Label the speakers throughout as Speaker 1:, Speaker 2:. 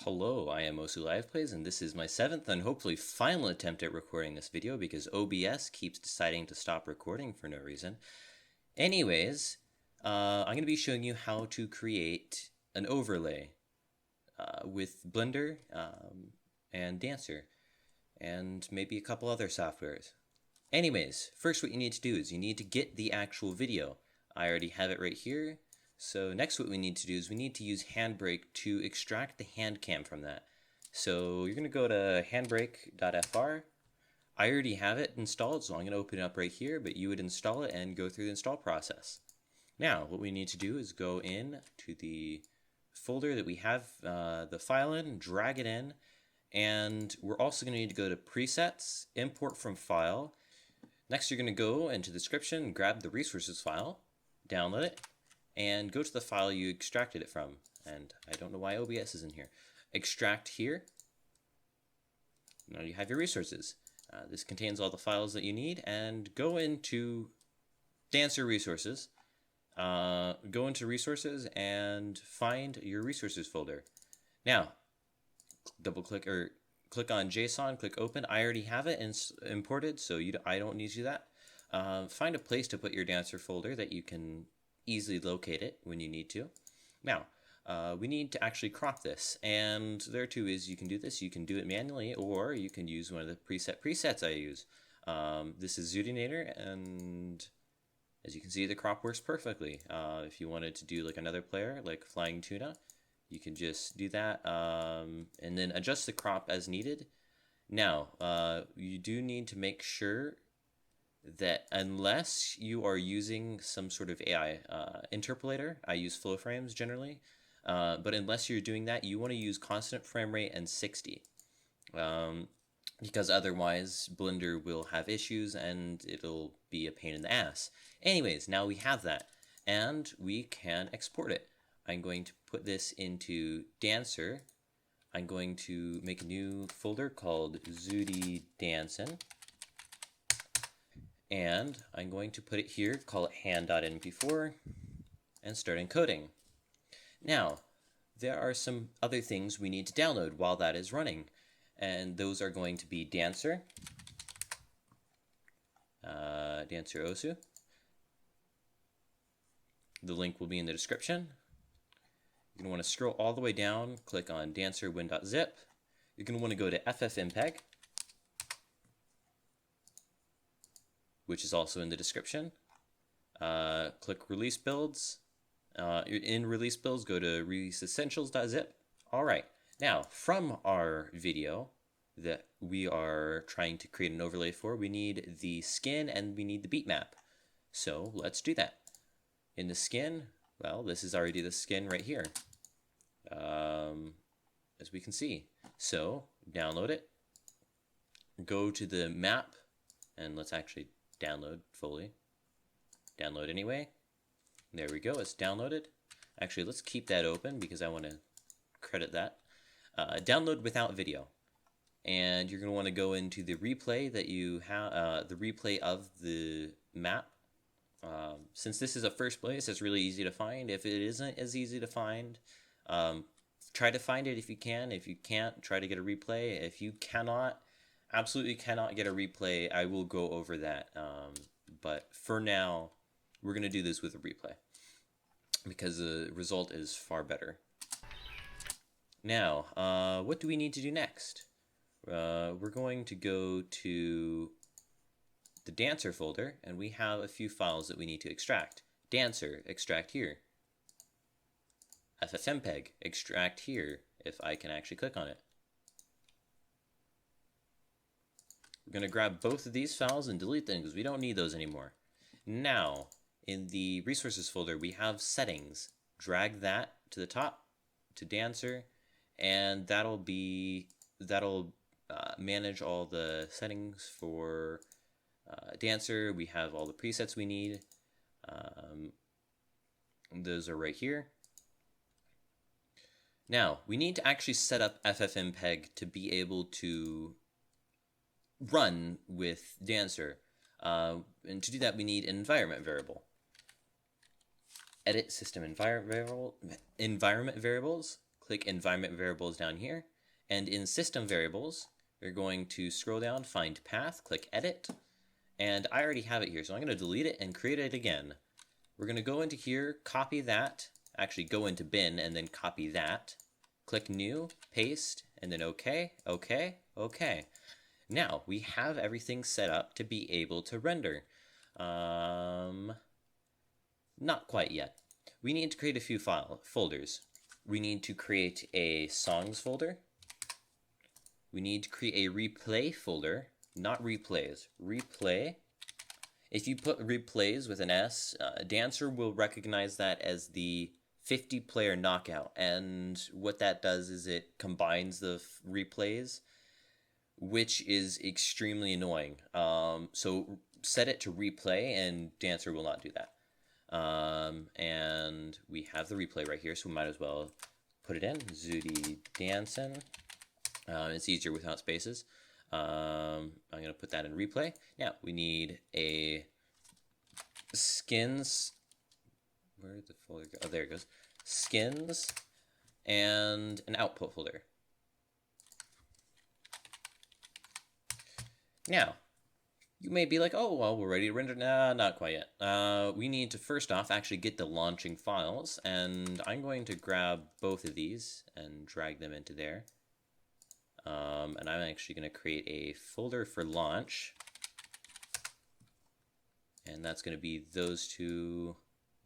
Speaker 1: Hello, I am Osu Live Plays, and this is my 7th and hopefully final attempt at recording this video because OBS keeps deciding to stop recording for no reason. Anyways, I'm going to be showing you how to create an overlay with Blender and Dancer, and maybe a couple other softwares. Anyways, first what you need to do is you need to get the actual video. I already have it right here. So next what we need to do is we need to use Handbrake to extract the hand cam from that. So you're going to go to handbrake.fr. I already have it installed, so I'm going to open it up right here, but you would install it and go through the install process. Now what we need to do is go in to the folder that we have the file in, drag it in, and we're also going to need to go to presets, import from file. Next you're going to go into the description, grab the resources file, download it, and go to the file you extracted it from. And I don't know why OBS is in here. Extract here. Now you have your resources. This contains all the files that you need, and go into Dancer resources. Go into resources and find your resources folder. Now, double click or click on JSON, click open. I already have it imported, so I don't need to do that. Find a place to put your Dancer folder that you can easily locate it when you need to. Now, we need to actually crop this, and there too is you can do this. You can do it manually, or you can use one of the presets I use. This is Zoodinator, and as you can see, the crop works perfectly. If you wanted to do like another player, like Flying Tuna, you can just do that, and then adjust the crop as needed. Now, you do need to make sure that unless you are using some sort of AI interpolator, I use flow frames generally, but unless you're doing that, you want to use constant frame rate and 60, because otherwise Blender will have issues and it'll be a pain in the ass. Anyways, now we have that, and we can export it. I'm going to put this into Dancer. I'm going to make a new folder called Zoody Dancin'. And I'm going to put it here, call it hand.mp4, and start encoding. Now, there are some other things we need to download while that is running, and those are going to be Dancer, Dancer Osu. The link will be in the description. You're going to want to scroll all the way down, click on Dancer win.zip. You're going to want to go to FFmpeg, which is also in the description. Click Release Builds. In Release Builds, go to releaseessentials.zip. All right. Now, from our video that we are trying to create an overlay for, we need the skin and we need the beat map. So let's do that. In the skin, well, this is already the skin right here, as we can see. So download it. Go to the map, and let's actually download fully. Download anyway. There we go, it's downloaded. Actually, let's keep that open because I want to credit that. Download without video. And you're going to want to go into the replay that you have, the replay of the map. Since this is a first place, it's really easy to find. If it isn't as easy to find, try to find it if you can. If you can't, try to get a replay. If you cannot, absolutely cannot get a replay, I will go over that. But for now, we're going to do this with a replay because the result is far better. Now, what do we need to do next? We're going to go to the Dancer folder, and we have a few files that we need to extract. Dancer, extract here. FFmpeg, extract here, if I can actually click on it. We're going to grab both of these files and delete them because we don't need those anymore. Now, in the resources folder, we have settings. Drag that to the top, to Dancer, and that'll manage all the settings for Dancer. We have all the presets we need. Those are right here. Now, we need to actually set up FFmpeg to be able to run with Dancer. And to do that, we need an environment variable. Edit system environment variables. click environment variables down here, and in system variables, we're going to scroll down, find path, click edit, and I already have it here, so I'm going to delete it and create it again. We're going to go into here, copy that, actually go into bin and then copy that, click new, paste, and then OK, OK, OK. Now we have everything set up to be able to render. Not quite yet. We need to create a few folders. We need to create a songs folder. We need to create a replay folder, not replays, replay. If you put replays with an S, Dancer will recognize that as the 50-player knockout. And what that does is it combines the replays, which is extremely annoying. So set it to replay, and Dancer will not do that. And we have the replay right here, so we might as well put it in. Zooty Dancin'. It's easier without spaces. I'm going to put that in replay. Now, we need a skins. Where did the folder go? Oh, there it goes. Skins and an output folder. Now, you may be like, oh, well, we're ready to render. Nah, not quite yet. We need to first off actually get the launching files, and I'm going to grab both of these and drag them into there. And I'm actually going to create a folder for launch, and that's going to be those two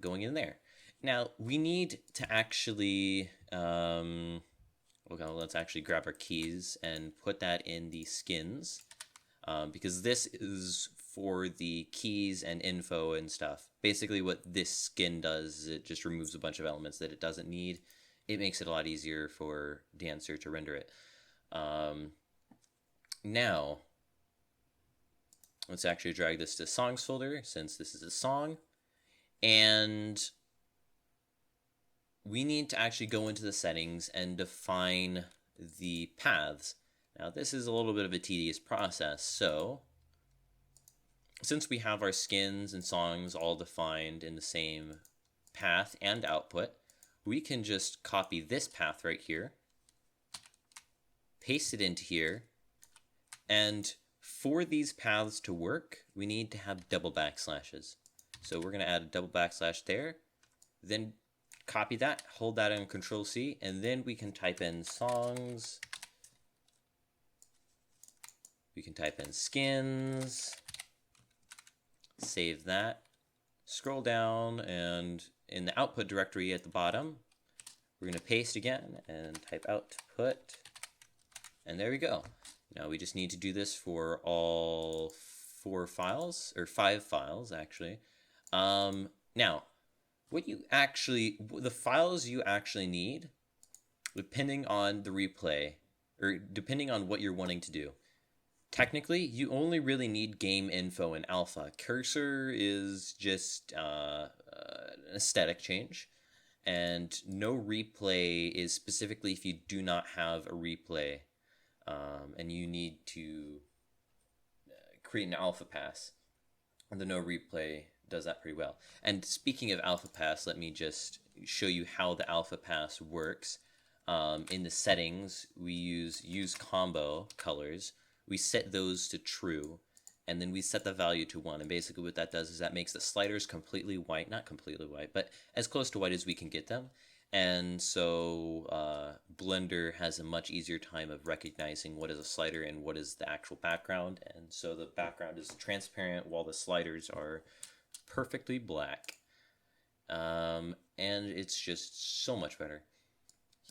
Speaker 1: going in there. Now, we need to actually, okay, let's actually grab our keys and put that in the skins. Because this is for the keys and info and stuff. Basically what this skin does is it just removes a bunch of elements that it doesn't need. It makes it a lot easier for Dancer to render it. Now, let's actually drag this to songs folder since this is a song. And we need to actually go into the settings and define the paths. Now, this is a little bit of a tedious process, so since we have our skins and songs all defined in the same path and output, we can just copy this path right here, paste it into here, and for these paths to work, we need to have double backslashes. So we're going to add a double backslash there, then copy that, hold that in Control-C, and then we can type in songs. We can type in skins, save that, scroll down, and in the output directory at the bottom, we're going to paste again and type output, and there we go. Now we just need to do this for all 4 files, or 5 files actually. Now, the files you actually need, depending on the replay, or depending on what you're wanting to do. Technically, you only really need game info and alpha. Cursor is just an aesthetic change, and no replay is specifically if you do not have a replay, and you need to create an alpha pass. And the no replay does that pretty well. And speaking of alpha pass, let me just show you how the alpha pass works. In the settings, we use combo colors. We set those to true, and then we set the value to 1. And basically what that does is that makes the sliders completely white, not completely white, but as close to white as we can get them. And so Blender has a much easier time of recognizing what is a slider and what is the actual background. And so the background is transparent while the sliders are perfectly black. And it's just so much better.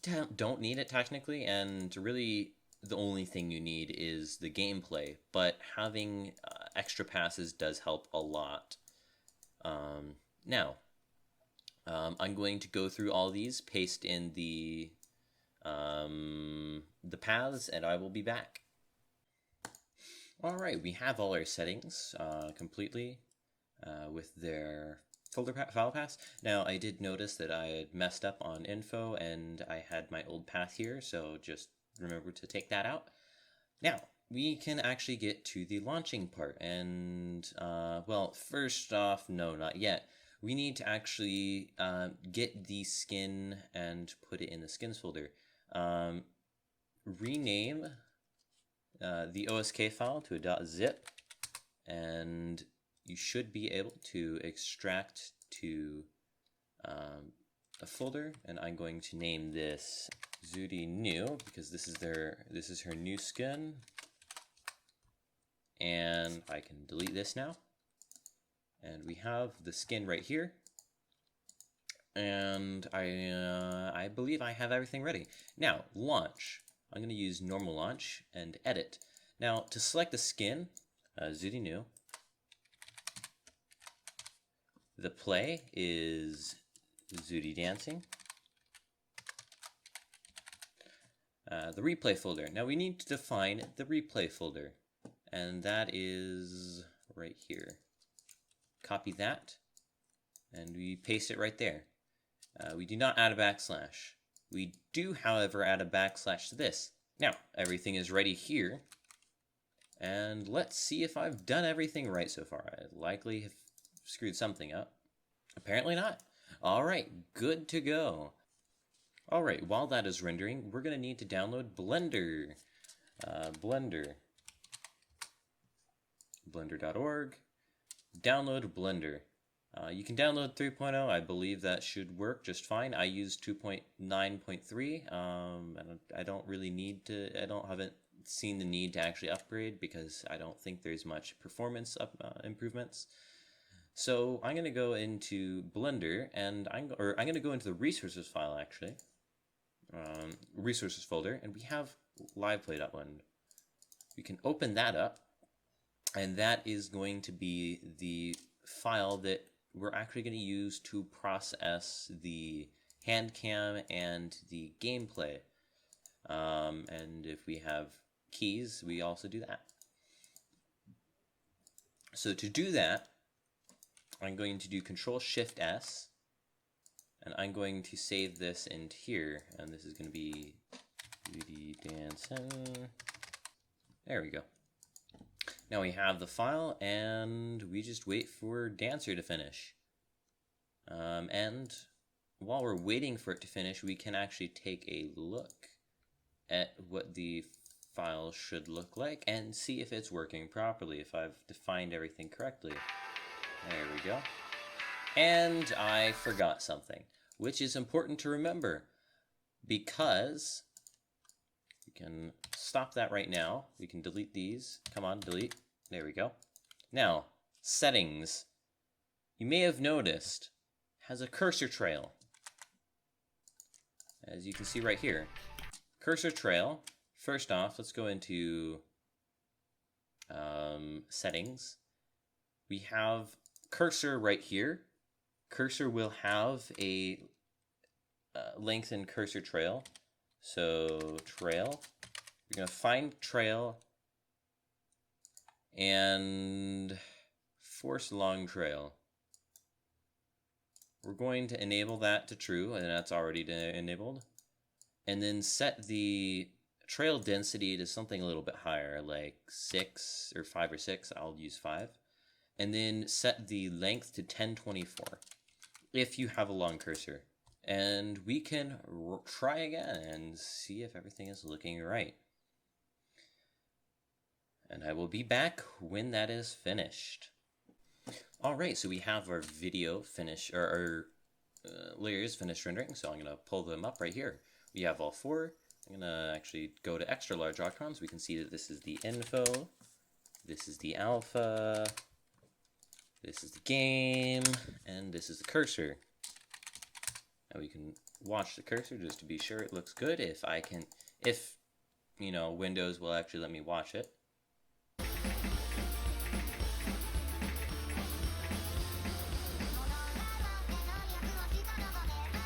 Speaker 1: You don't need it technically, and really the only thing you need is the gameplay, but having extra passes does help a lot. Now, I'm going to go through all these, paste in the paths, and I will be back. Alright, we have all our settings completely with their folder file paths. Now, I did notice that I had messed up on info, and I had my old path here, so just remember to take that out. Now, we can actually get to the launching part, and, well, first off, no, not yet. we need to actually get the skin and put it in the skins folder. Rename the OSK file to a .zip, and you should be able to extract to a folder, and I'm going to name this Zudi New because this is her new skin, and I can delete this now, and we have the skin right here, and I believe I have everything ready. Now launch. I'm going to use normal launch and edit. Now to select the skin, Zudi New. The play is Zudi Dancing. The replay folder. Now we need to define the replay folder, and that is right here. Copy that, and we paste it right there. We do not add a backslash. We do, however, add a backslash to this. Now, everything is ready here, and let's see if I've done everything right so far. I likely have screwed something up. Apparently not. All right, good to go. All right, while that is rendering, we're going to need to download Blender. Blender.org. Download Blender. You can download 3.0. I believe that should work just fine. I use 2.9.3. I don't really need to. Haven't seen the need to actually upgrade because I don't think there's much performance improvements. So I'm going to go into Blender, and I'm going to go into the resources file actually, resources folder, and we have liveplay.blend. We can open that up, and that is going to be the file that we're actually going to use to process the hand cam and the gameplay. And if we have keys, we also do that. So to do that, I'm going to do Control-Shift-S, and I'm going to save this into here, and this is going to be Zudi Dancing. There we go. Now we have the file, and we just wait for Dancer to finish. And while we're waiting for it to finish, we can actually take a look at what the file should look like and see if it's working properly, if I've defined everything correctly. There we go. And I forgot something, which is important to remember, because we can stop that right now. We can delete these. Come on, delete. There we go. Now, settings. You may have noticed has a cursor trail. As you can see right here. Cursor trail. First off, let's go into settings. We have cursor right here. Cursor will have a lengthened cursor trail. So trail, you're going to find trail and force long trail. We're going to enable that to true, and that's already enabled. And then set the trail density to something a little bit higher, like 6 or 5 or 6. I'll use 5. And then set the length to 1024 if you have a long cursor. And we can try again and see if everything is looking right. And I will be back when that is finished. Alright, so we have our video finished, or our layers finished rendering, so I'm going to pull them up right here. We have all 4. I'm going to actually go to extra large octons. We can see that this is the info, this is the alpha, this is the game, and this is the cursor. Now we can watch the cursor just to be sure it looks good. If you know, Windows will actually let me watch it.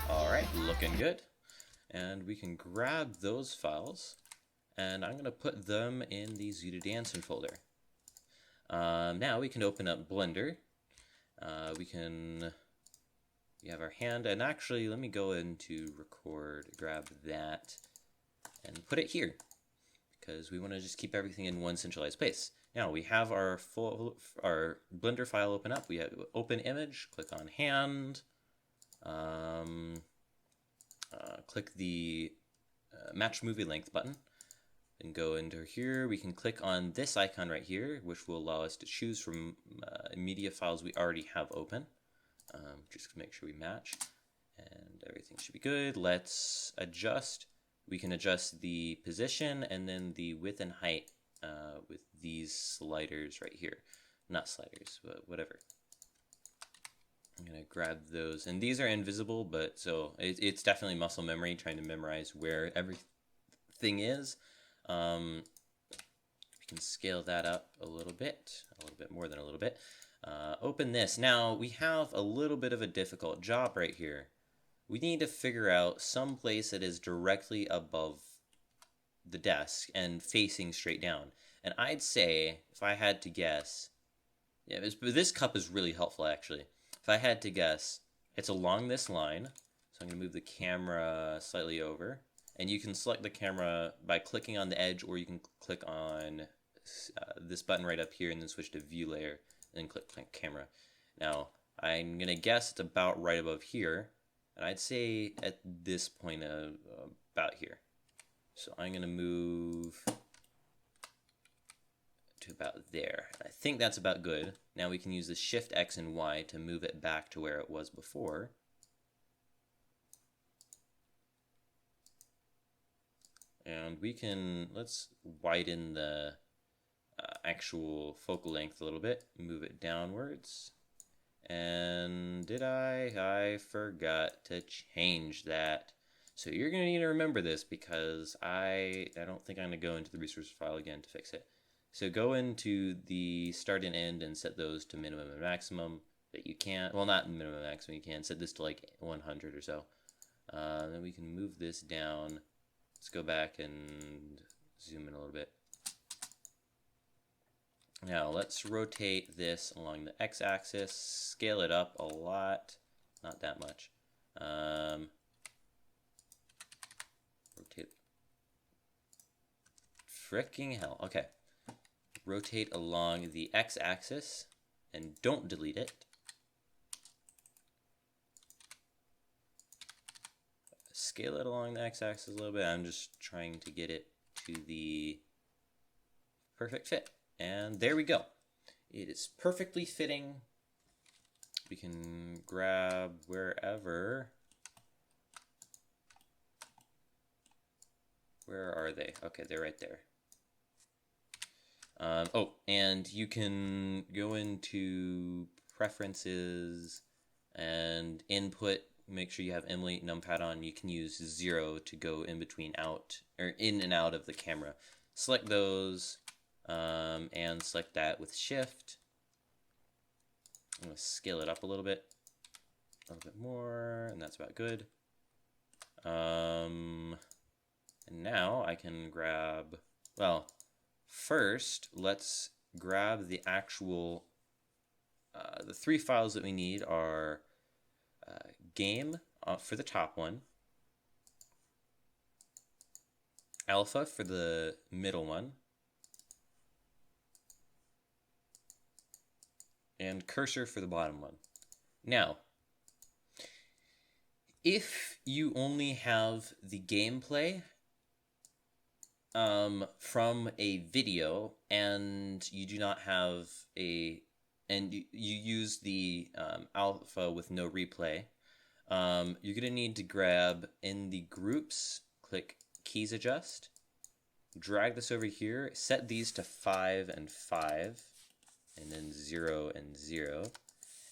Speaker 1: Alright, looking good. And we can grab those files, and I'm going to put them in the Zudi Dancing folder. Now we can open up Blender. We have our hand, and actually let me go into record, grab that, and put it here, because we want to just keep everything in one centralized place. Now we have our Blender file open up. We have open image, click on hand, click the match movie length button, and go into here. We can click on this icon right here, which will allow us to choose from media files we already have open. Just to make sure we match, and everything should be good. Let's adjust. We can adjust the position and then the width and height with these sliders right here. Not sliders, but whatever. I'm gonna grab those, and these are invisible, but so it's definitely muscle memory, trying to memorize where everything is. We can scale that up a little bit more than a little bit. Open this. Now we have a little bit of a difficult job right here. We need to figure out some place that is directly above the desk and facing straight down. And I'd say, if I had to guess, yeah, this cup is really helpful actually. If I had to guess, it's along this line. So I'm going to move the camera slightly over. And you can select the camera by clicking on the edge, or you can click on this button right up here and then switch to view layer and then click camera. Now, I'm going to guess it's about right above here. And I'd say at this point about here. So I'm going to move to about there. I think that's about good. Now we can use the Shift X and Y to move it back to where it was before. And we can, let's widen the actual focal length a little bit, move it downwards. And I forgot to change that. So you're going to need to remember this, because I don't think I'm going to go into the resource file again to fix it. So go into the start and end and set those to minimum and maximum that you can. Well, not minimum and maximum, you can set this to like 100 or so. Then we can move this down. Let's go back and zoom in a little bit. Now let's rotate this along the x-axis, scale it up a lot, not that much. Rotate. Fricking hell. Okay. Rotate along the x-axis and don't delete it. Scale it along the x-axis a little bit. I'm just trying to get it to the perfect fit. And there we go. It is perfectly fitting. We can grab wherever. Where are they? Okay, they're right there. Oh, and you can go into preferences and input. Make sure you have emulate numpad on. You can use 0 to go in between in and out of the camera. Select those and select that with shift. I'm going to scale it up a little bit more, and that's about good. And now I can grab, well, first let's grab the actual, the 3 files that we need are game for the top one, alpha for the middle one, and cursor for the bottom one. Now, if you only have the gameplay from a video and you do not have and you use the alpha with no replay, you're going to need to grab in the groups, click keys adjust, drag this over here, set these to 5 and 5, and then 0 and 0.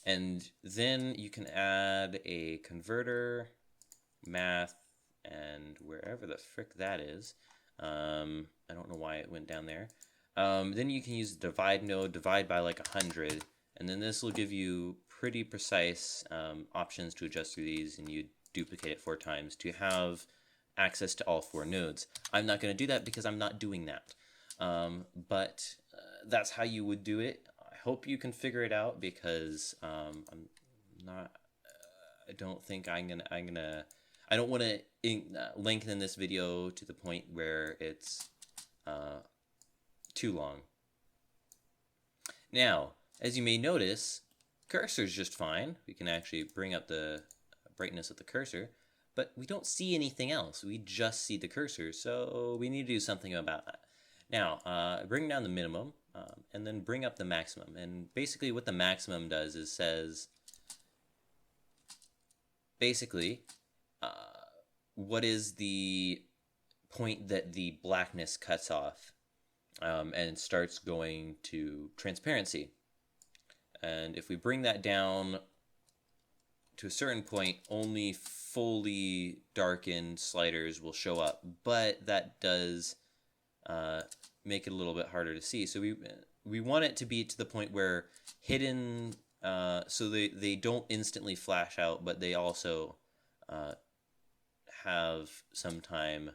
Speaker 1: And then you can add a converter, math, and wherever the frick that is. I don't know why it went down there. Then you can use the divide node, divide by like 100, and then this will give you pretty precise options to adjust through these, and you duplicate it 4 times to have access to all 4 nodes. I'm not going to do that because I'm not doing that. But that's how you would do it. I hope you can figure it out, because I'm not. I don't think I don't want to lengthen this video to the point where it's too long. Now, as you may notice, cursor is just fine. We can actually bring up the brightness of the cursor, but we don't see anything else. We just see the cursor, so we need to do something about that. Now, bring down the minimum, and then bring up the maximum. And basically what the maximum does is says, basically, what is the point that the blackness cuts off and starts going to transparency. And if we bring that down to a certain point, only fully darkened sliders will show up, but that does make it a little bit harder to see. So we want it to be to the point where hidden, so they don't instantly flash out, but they also have some time,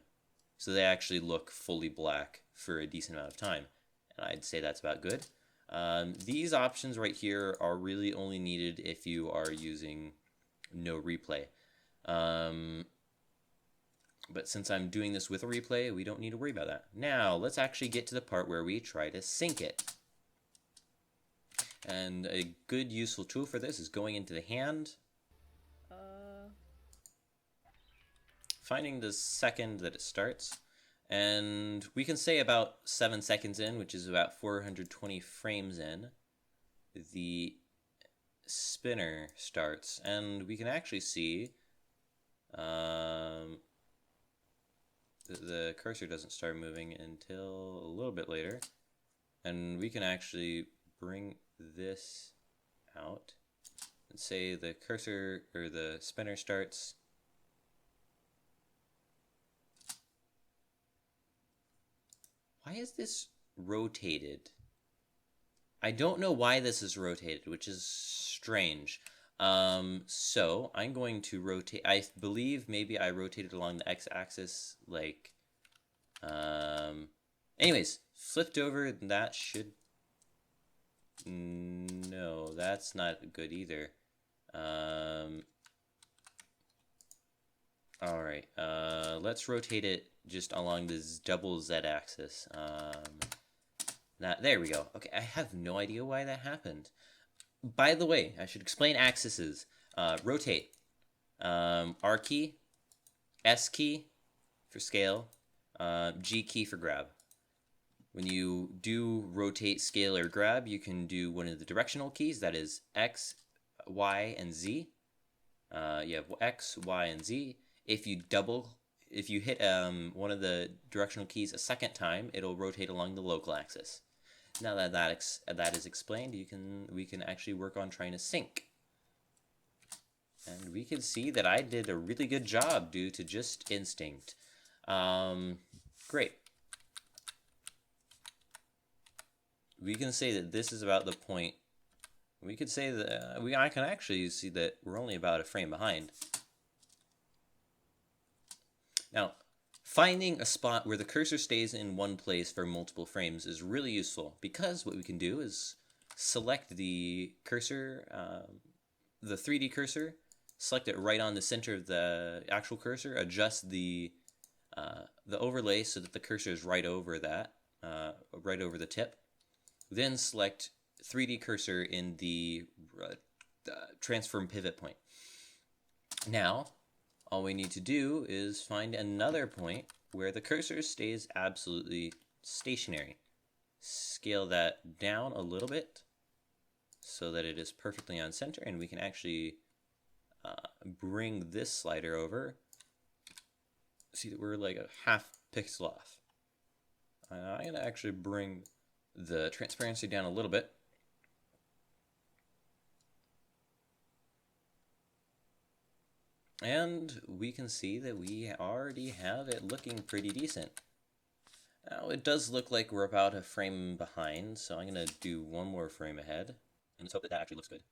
Speaker 1: so they actually look fully black for a decent amount of time. And I'd say that's about good. These options right here are really only needed if you are using no replay. But since I'm doing this with a replay, we don't need to worry about that. Now, let's actually get to the part where we try to sync it. And a good useful tool for this is going into the hand, finding the second that it starts, and we can say about 7 seconds in, which is about 420 frames in, the spinner starts, and we can actually see the cursor doesn't start moving until a little bit later, and we can actually bring this out and say the cursor or the spinner starts. Why is this rotated? I don't know why this is rotated, which is strange. So I'm going to rotate. I believe maybe I rotated along the x-axis, like, anyways, flipped over, that should, no, that's not good either. All right, let's rotate it just along this double z-axis. There we go. Okay, I have no idea why that happened. By the way, I should explain axes. Rotate. R key, S key for scale, G key for grab. When you do rotate, scale, or grab, you can do one of the directional keys, that is X, Y, and Z. You have X, Y, and Z. If you hit one of the directional keys a second time, it'll rotate along the local axis. Now that that is explained, we can actually work on trying to sync. And we can see that I did a really good job due to just instinct. Great. We can say that this is about the point. We could say that I can actually see that we're only about a frame behind. Now, finding a spot where the cursor stays in one place for multiple frames is really useful, because what we can do is select the cursor, the 3D cursor, select it right on the center of the actual cursor, adjust the overlay so that the cursor is right over that, right over the tip. Then select 3D cursor in the transform pivot point. Now, all we need to do is find another point where the cursor stays absolutely stationary. Scale that down a little bit so that it is perfectly on center, and we can actually bring this slider over. See that we're like a half pixel off. I'm going to actually bring the transparency down a little bit. And we can see that we already have it looking pretty decent. Now, it does look like we're about a frame behind, so I'm going to do one more frame ahead, and let's hope that that actually looks good.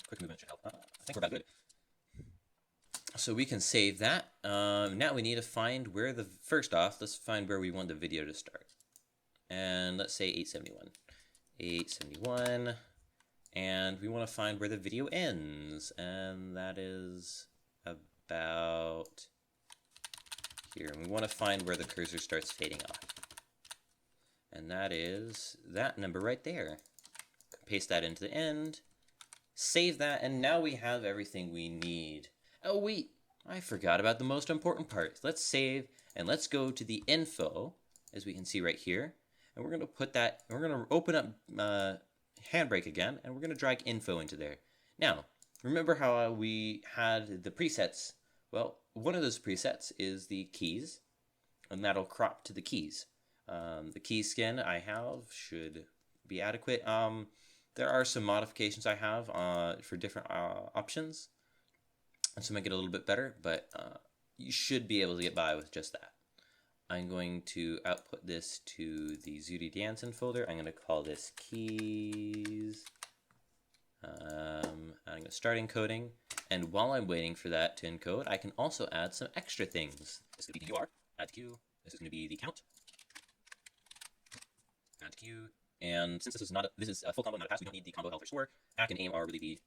Speaker 1: Quick movement should help. I think we're about good. So we can save that. Now we need to find where first off, let's find where we want the video to start. And let's say 871. 871. And we want to find where the video ends. And that is about here. And we want to find where the cursor starts fading off. And that is that number right there. Paste that into the end. Save that, and now we have everything we need. Oh wait, I forgot about the most important part. Let's save, and let's go to the info, as we can see right here. And we're going to put that, we're going to open up Handbrake again, and we're going to drag info into there. Now, remember how we had the presets? Well, one of those presets is the keys, and that'll crop to the keys. The key skin I have should be adequate. There are some modifications I have for different options to make it a little bit better, but you should be able to get by with just that. I'm going to output this to the Zooty Dancing folder. I'm going to call this keys. I'm going to start encoding, and while I'm waiting for that to encode, I can also add some extra things. This is going to be the UR, add to queue. This is going to be the count, add to queue. And since this is a full combo, not a pass, we don't need the combo health or score. Hack and aim are really the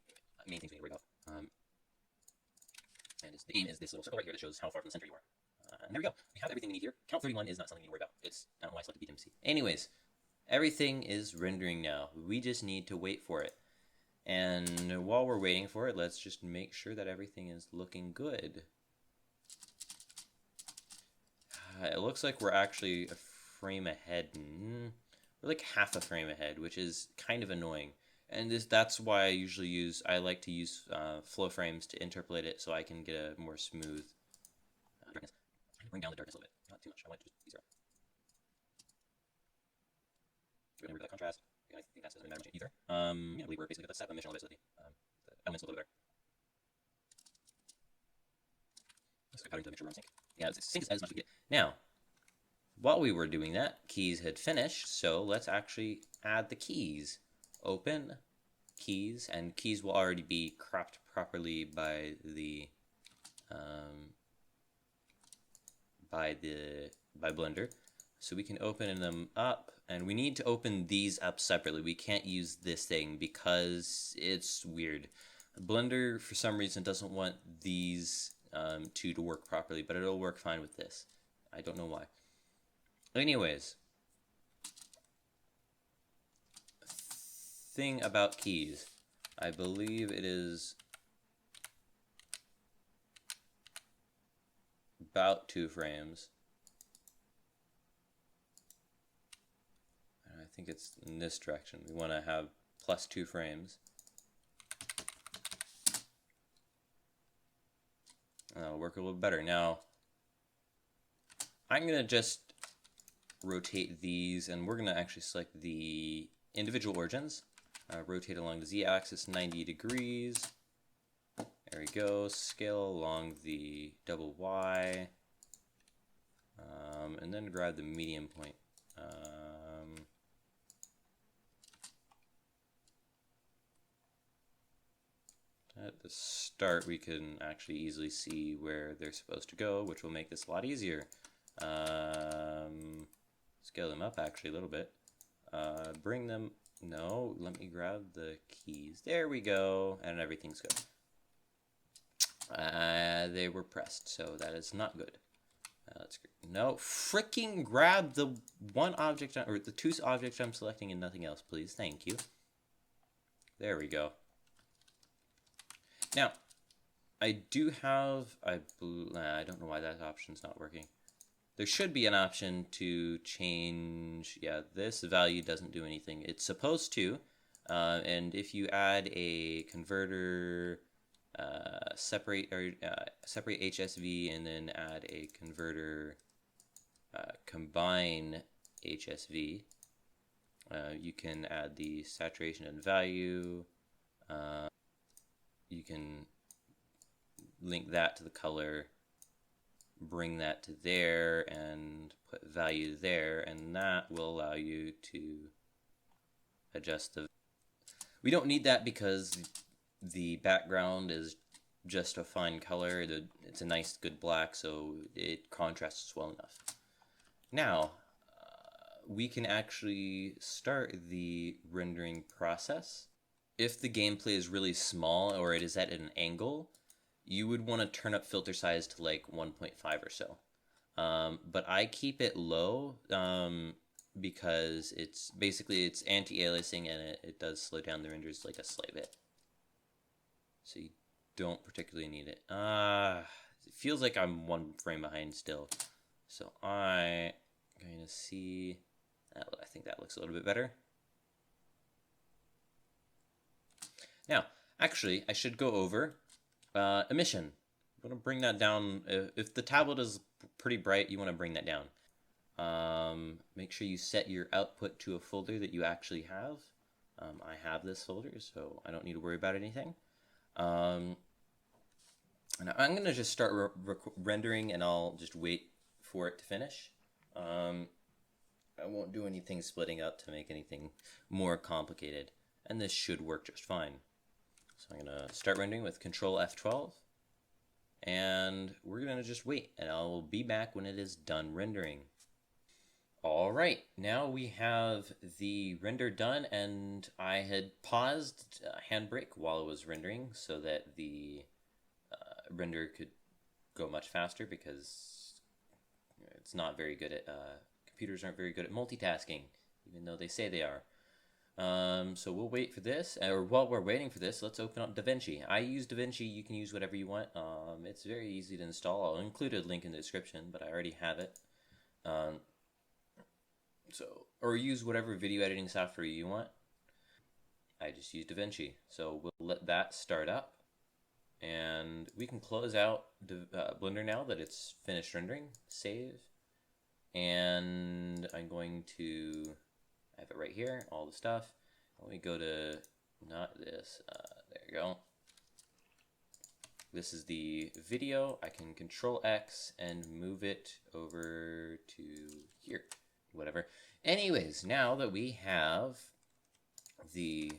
Speaker 1: main things we need to worry about. And the aim is this little circle right here that shows how far from the center you are. And there we go. We have everything we need here. Count 31 is not something you need to worry about. I don't know why I selected BDMC. Anyways, everything is rendering now. We just need to wait for it. And while we're waiting for it, let's just make sure that everything is looking good. It looks like we're actually a frame ahead. We're like half a frame ahead, which is kind of annoying. And that's why I like to use flow frames to interpolate it so I can get a more smooth darkness. I'm trying to bring down the darkness a little bit, not too much. I want to just 0. Get rid of that contrast. I think that doesn't matter much either. Yeah, I believe we're basically got the set emission visibility. The elements a little bit better. Let's go pattern to make sure we're on sync. Yeah, sync is as much as we get. Now, while we were doing that, keys had finished, so let's actually add the keys. Open keys, and keys will already be cropped properly by Blender. So we can open them up, and we need to open these up separately. We can't use this thing because it's weird. Blender, for some reason, doesn't want these two to work properly, but it'll work fine with this. I don't know why. Anyways, thing about keys, I believe it is about 2 frames. And I think it's in this direction. We want to have plus 2 frames. That'll work a little better. Now, I'm going to just rotate these, and we're going to actually select the individual origins. Rotate along the z-axis 90 degrees. There we go. Scale along the double Y. And then grab the medium point. At the start, we can actually easily see where they're supposed to go, which will make this a lot easier. Scale them up actually a little bit. Bring them. No, let me grab the keys. There we go, and everything's good. They were pressed, so that is not good. No, freaking grab the one object, or the 2 objects I'm selecting and nothing else, please. Thank you. There we go. Now, I do have, I don't know why that option's not working. There should be an option to change, yeah, this value doesn't do anything. It's supposed to, and if you add a converter, separate HSV, and then add a converter, combine HSV, you can add the saturation and value. You can link that to the color, bring that to there, and put value there, and that will allow you to adjust the... We don't need that because the background is just a fine color. It's a nice, good black, so it contrasts well enough. Now, we can actually start the rendering process. If the gameplay is really small or it is at an angle, you would want to turn up filter size to like 1.5 or so. but I keep it low because it's anti-aliasing and it does slow down the renders like a slight bit. So you don't particularly need it. It feels like I'm 1 frame behind still. So I'm going to see, I think that looks a little bit better. Now, actually, I should go over emission. I'm going to bring that down. If the tablet is pretty bright, you want to bring that down. Make sure you set your output to a folder that you actually have. I have this folder, so I don't need to worry about anything. And I'm going to just start rendering, and I'll just wait for it to finish. I won't do anything splitting up to make anything more complicated, and this should work just fine. So I'm going to start rendering with Control F12, and we're going to just wait, and I'll be back when it is done rendering. All right, now we have the render done, and I had paused Handbrake while it was rendering so that the render could go much faster, because it's not very good at, computers aren't very good at multitasking, even though they say they are. So we'll wait for this, or while we're waiting for this, let's open up DaVinci. I use DaVinci, you can use whatever you want. It's very easy to install. I'll include a link in the description, but I already have it. Or use whatever video editing software you want. I just use DaVinci. So we'll let that start up. And we can close out Blender now that it's finished rendering. Save. And I'm going to have it right here, all the stuff. Let me go to, not this, there you go. This is the video. I can Control X and move it over to here. Whatever. Anyways, now that we have the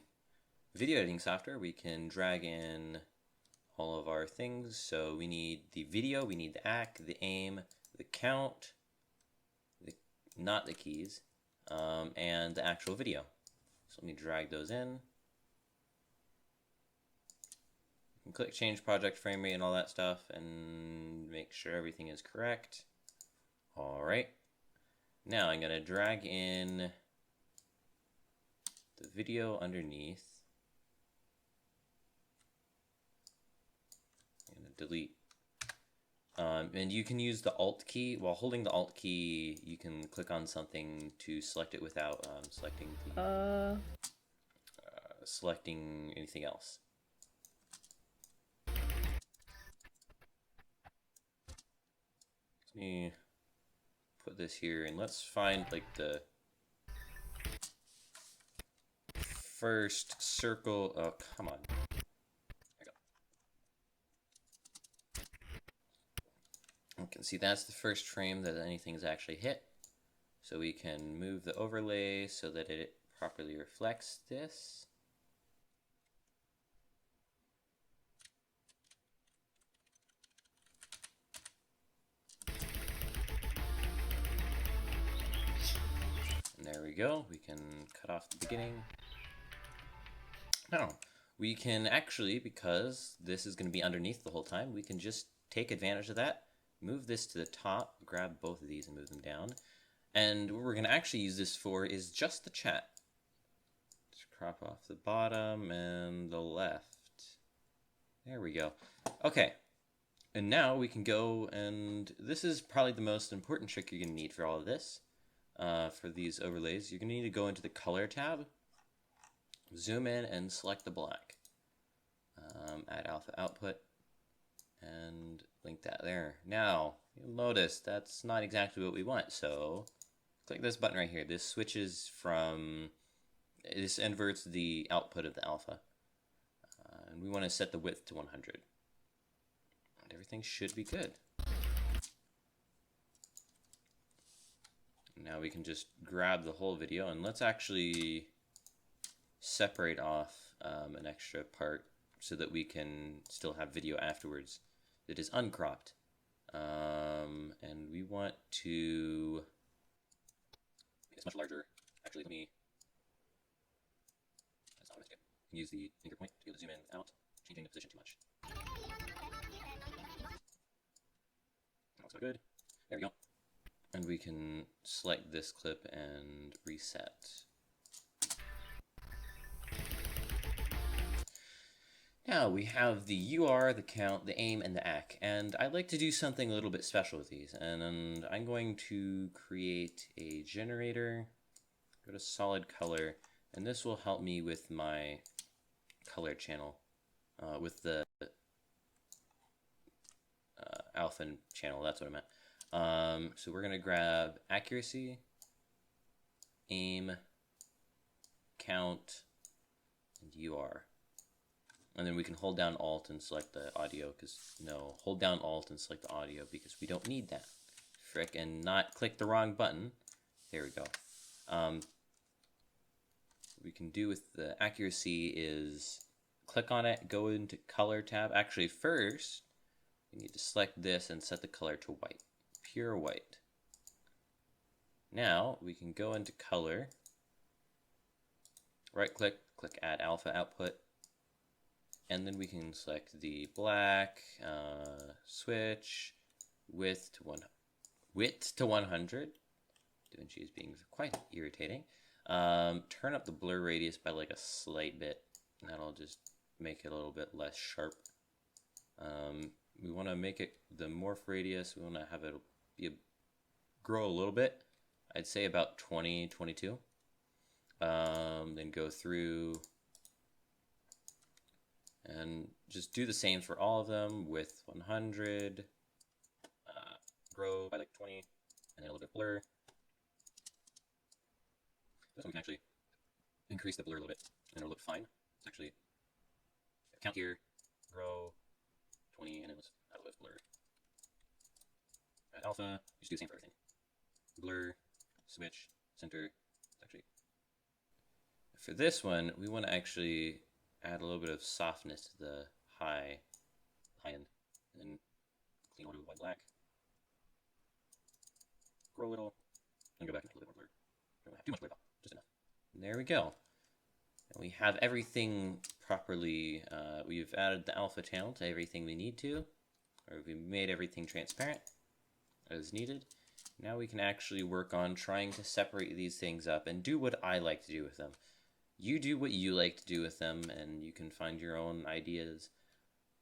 Speaker 1: video editing software, we can drag in all of our things. So we need the video, we need the ACK, the aim, the count, not the keys, and the actual video. So let me drag those in. You can click change project frame rate and all that stuff and make sure everything is correct. All right. Now I'm going to drag in the video underneath. I'm going to delete. And you can use the Alt key. While holding the Alt key, you can click on something to select it without selecting anything else. Let me put this here, and let's find like the first circle. Oh, come on. There we go. You can see that's the first frame that anything's actually hit. So we can move the overlay so that it properly reflects this. And there we go. We can cut off the beginning. Now, we can actually, because this is going to be underneath the whole time, we can just take advantage of that, move this to the top, grab both of these and move them down. And what we're going to actually use this for is just the chat. Just crop off the bottom and the left. There we go. Okay. And now we can go, and this is probably the most important trick you're going to need for all of this. For these overlays, you're going to need to go into the color tab, zoom in and select the black. Add alpha output and link that there. Now, you'll notice that's not exactly what we want, so click this button right here. This switches from, this inverts the output of the alpha. And we want to set the width to 100. And everything should be good. Now we can just grab the whole video, and let's actually separate off an extra part so that we can still have video afterwards that is uncropped. And we want to, it's much larger. Actually, let me, that's not what I do. Use the finger point to be able to zoom in without changing the position too much. That looks so good. There we go. And we can select this clip and reset. Now we have the UR, the count, the aim, and the ACK, and I'd like to do something a little bit special with these, and I'm going to create a generator, go to solid color, and this will help me with my color channel, with the alpha channel, that's what I meant. So we're going to grab accuracy, aim, count, and UR. And then we can hold down Alt and select the audio, hold down Alt and select the audio because we don't need that. Frick, and not click the wrong button. There we go. What we can do with the accuracy is click on it, go into color tab. Actually, first, we need to select this and set the color to white, pure white. Now, we can go into color, right click, click add alpha output, and then we can select the black, switch, width to 100. DaVinci is being quite irritating. Turn up the blur radius by like a slight bit. That'll just make it a little bit less sharp. We want to make it the morph radius. We want to have it grow a little bit. I'd say about 20, 22. Then go through and just do the same for all of them with 100, grow by like 20, and then a little bit blur. This one we can actually increase the blur a little bit, and it'll look fine. It's actually count here, grow 20, and it was a little bit blur. At alpha, just do the same for everything. Blur, switch, center. It's actually for this one, we want to actually add a little bit of softness to the high end, and clean order with white black. Grow a little, and go back and make a little bit more blur. Don't have too much blur though, just enough. And there we go. And we have everything properly. We've added the alpha channel to everything we need to, or we made everything transparent as needed. Now we can actually work on trying to separate these things up and do what I like to do with them. You do what you like to do with them, and you can find your own ideas.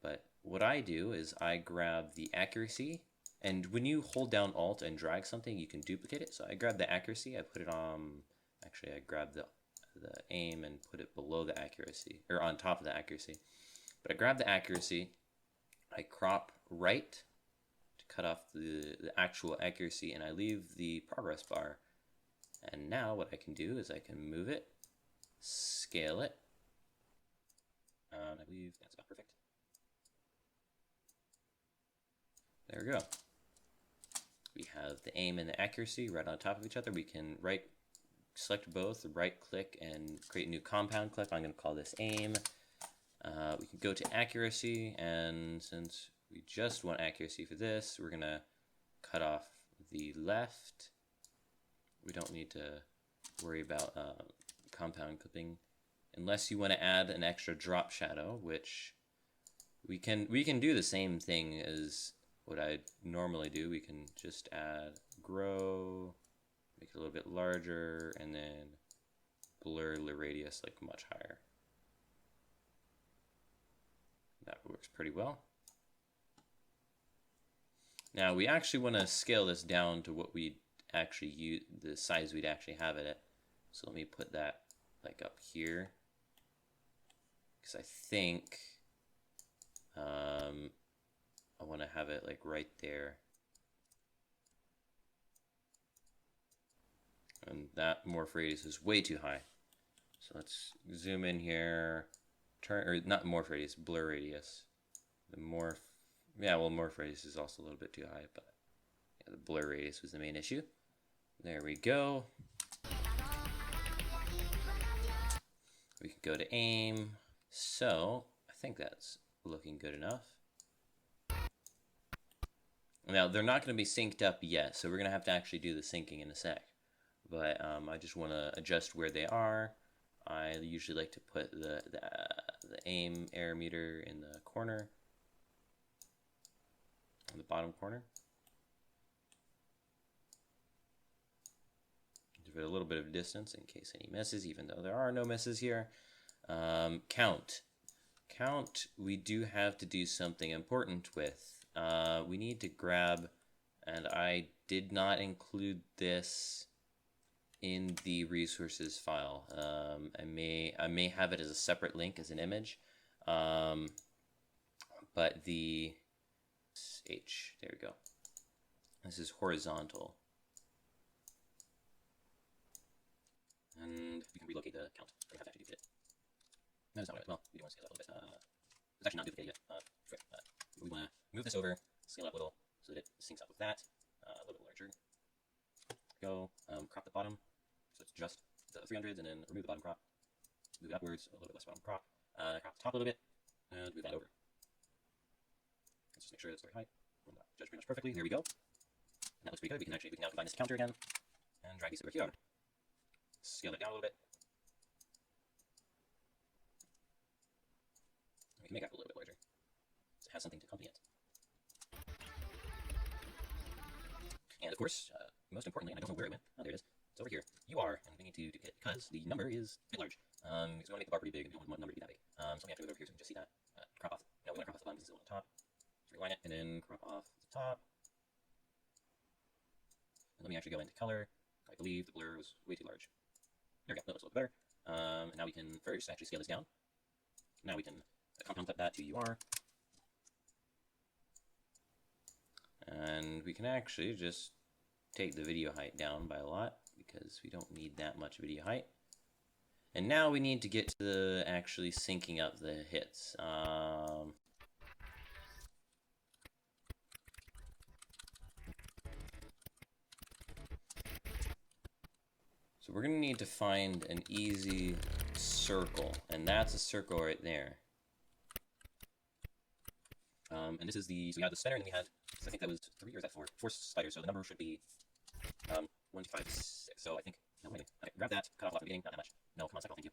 Speaker 1: But what I do is I grab the accuracy, and when you hold down Alt and drag something, you can duplicate it. So I grab the accuracy, I put it on, actually I grab the aim and put it below the accuracy, or on top of the accuracy. But I grab the accuracy, I crop right to cut off the actual accuracy, and I leave the progress bar. And now what I can do is I can move it, scale it, and I believe that's about perfect. There we go. We have the aim and the accuracy right on top of each other. We can select both, right click, and create a new compound clip. I'm going to call this aim. We can go to accuracy, and since we just want accuracy for this, we're going to cut off the left. We don't need to worry about compound clipping unless you want to add an extra drop shadow, which we can do the same thing as what I normally do. We can just add grow, make it a little bit larger, and then blur the radius like much higher. That works pretty well. Now we actually want to scale this down to what we actually use, the size we'd actually have it at. So let me put that like up here, because I think I want to have it like right there. And that morph radius is way too high. So let's zoom in here, or not morph radius, blur radius. The morph, morph radius is also a little bit too high, but yeah, the blur radius was the main issue. There we go. We can go to aim. So I think that's looking good enough. Now they're not going to be synced up yet, so we're going to have to actually do the syncing in a sec. But I just want to adjust where they are. I usually like to put the aim error meter in the corner, on the bottom corner. give it a little bit of distance in case any misses, even though there are no misses here. Count. Count, we do have to do something important with. We need to grab, and I did not include this in the resources file. I may have it as a separate link as an image, but the H, there we go. This is horizontal. And we can relocate the count. We have to actually duplicate it. That is not what I, well, we do want to scale it up a little bit. It's actually not duplicated yet. We want to move this over, scale it up a little so that it syncs up with that. A little bit larger. Go, crop the bottom, so it's just the 300s, and then remove the bottom crop. Move it upwards, a little bit less bottom crop. Crop the top a little bit, and move that over. Let's just make sure it's the right height. Judge pretty much perfectly. There we go. And that looks pretty good. We can now combine this counter again and drag these over here. Scale it down a little bit. We can make it a little bit larger, so it has something to accompany it. And of course, most importantly, and I don't know where it went. Oh, there it is. It's over here. UR, and we need to duplicate it because the number is a bit large. Because we want to make the bar pretty big, and we don't want the number to be that big. So we have to move it over here so we can just see that. Crop off. No, we want to crop off the bottom because it's still on the top. So reline it, and then crop off the top. And let me actually go into color. I believe the blur was way too large. There we go. That looks a little bit better. And now we can first actually scale this down. Now we can compound that to UR. And we can actually just take the video height down by a lot because we don't need that much video height. And now we need to get to the actually syncing up the hits. So we're going to need to find an easy circle, and that's a circle right there. And this is the, so we had the spinner, and then we had, I think that was 3 or is that 4? 4 sliders, so the number should be 1, 2, 5, 6. So I think, no, wait a minute. Okay, grab that, cut off the beginning, not that much. No, come on, cycle, thank you.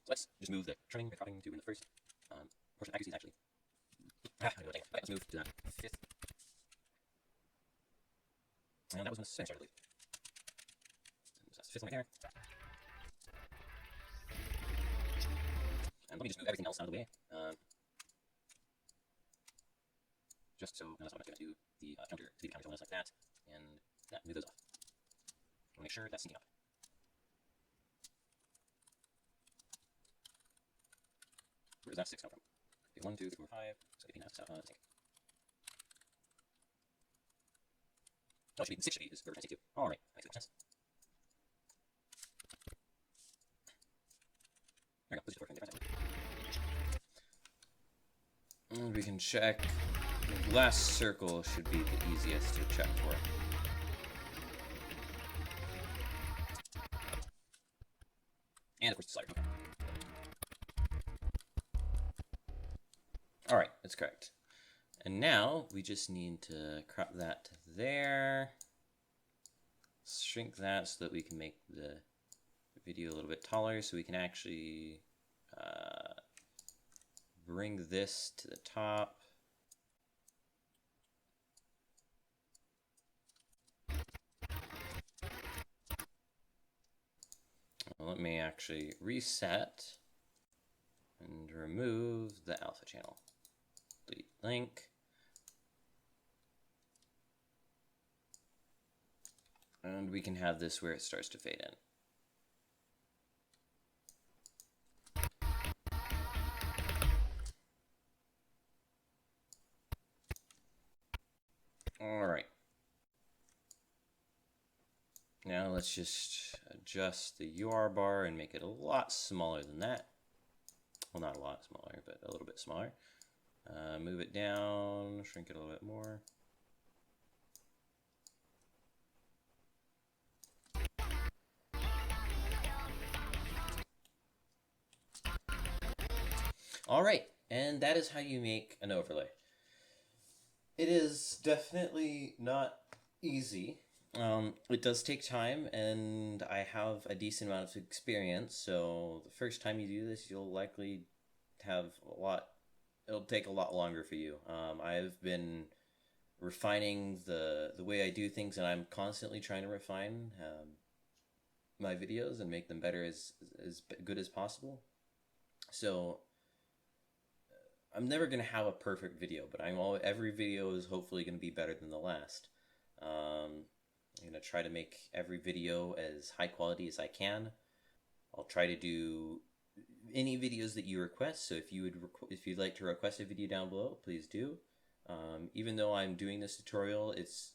Speaker 1: So let's just move the trimming and cropping to in the first portion of accuracies, actually. Okay, let's move to that 5th. And that was when the spinner started, I believe. So that's the 5th one right there. And let me just move everything else out of the way. Just so, and that's what I'm going to do the counter, to the counter like that, and move those off. I want to make sure that's syncing up. Where does that 6 come from? Okay, 1, 2, 3, 4, 5. So 18 half, I think. Oh, it should be, the 6 should be, is where we're going to 2. Alright, that makes sense. There we go, let's just work on the difference. And we can check. The last circle should be the easiest to check for. And of course the slider. Okay. Alright, that's correct. And now we just need to crop that to there. Shrink that so that we can make the video a little bit taller so we can actually bring this to the top. Let me actually reset and remove the alpha channel. Delete link. And we can have this where it starts to fade in. All right. Now let's just adjust the UR bar and make it a lot smaller than that. Well, not a lot smaller, but a little bit smaller. Move it down, shrink it a little bit more. All right, and that is how you make an overlay. It is definitely not easy. It does take time, and I have a decent amount of experience, so the first time you do this, you'll likely have it'll take a lot longer for you. I've been refining the way I do things, and I'm constantly trying to refine my videos and make them better as good as possible. So I'm never gonna have a perfect video, but every video is hopefully gonna be better than the last. I'm gonna try to make every video as high quality as I can. I'll try to do any videos that you request. So if you'd like to request a video down below, please do. Even though I'm doing this tutorial, it's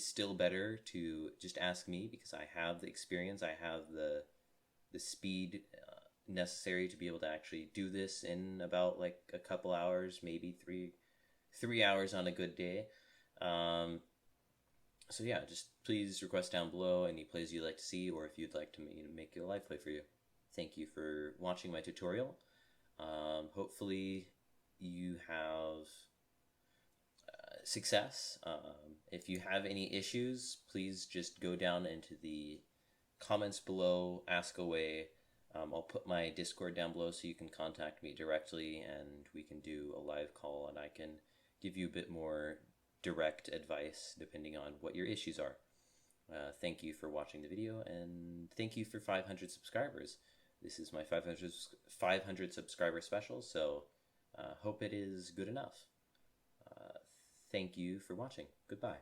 Speaker 1: still better to just ask me because I have the experience, I have the speed necessary to be able to actually do this in about like a couple hours, maybe three hours on a good day. So yeah, just please request down below any plays you'd like to see, or if you'd like to make a live play for you. Thank you for watching my tutorial. Hopefully you have success. If you have any issues, please just go down into the comments below, ask away. I'll put my Discord down below so you can contact me directly and we can do a live call and I can give you a bit more direct advice depending on what your issues are. Thank you for watching the video and thank you for 500 subscribers. This is my 500 subscriber special, so hope it is good enough. Thank you for watching. Goodbye.